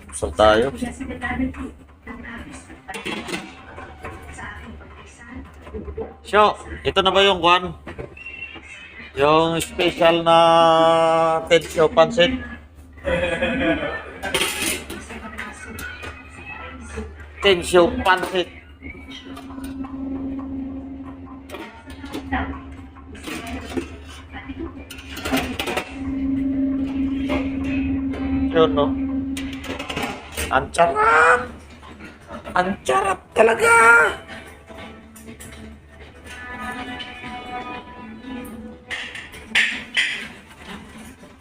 Busog tayo. So, ito na ba yung kwan? Yung special na tensyo pansit? Tensyo pansit. Yun, no? Ang sarap! Ang sarap talaga!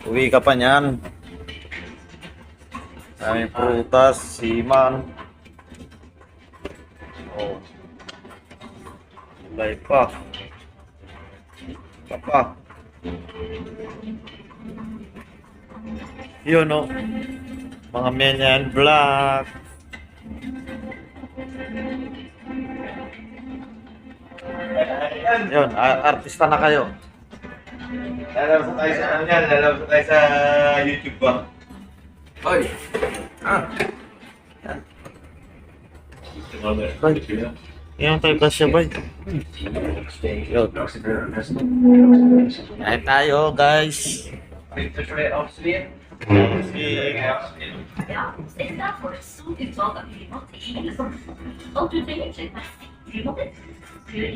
Uwi ka pa niyan. Daming prutas, siman. Oh. Gulay pa. Pa. Yun, no? Mga Minion Black. Yun, artista na kayo. Lalabas tayo sa ano yan, lalabas tayo sa YouTube ba? Oy. Bay. Yung tayo ba siya, bay? Yun. Kain tayo, guys. Ja, is daarvoor zo'n uitstel dat iemand te eten is. Want u denkt, maar iemand is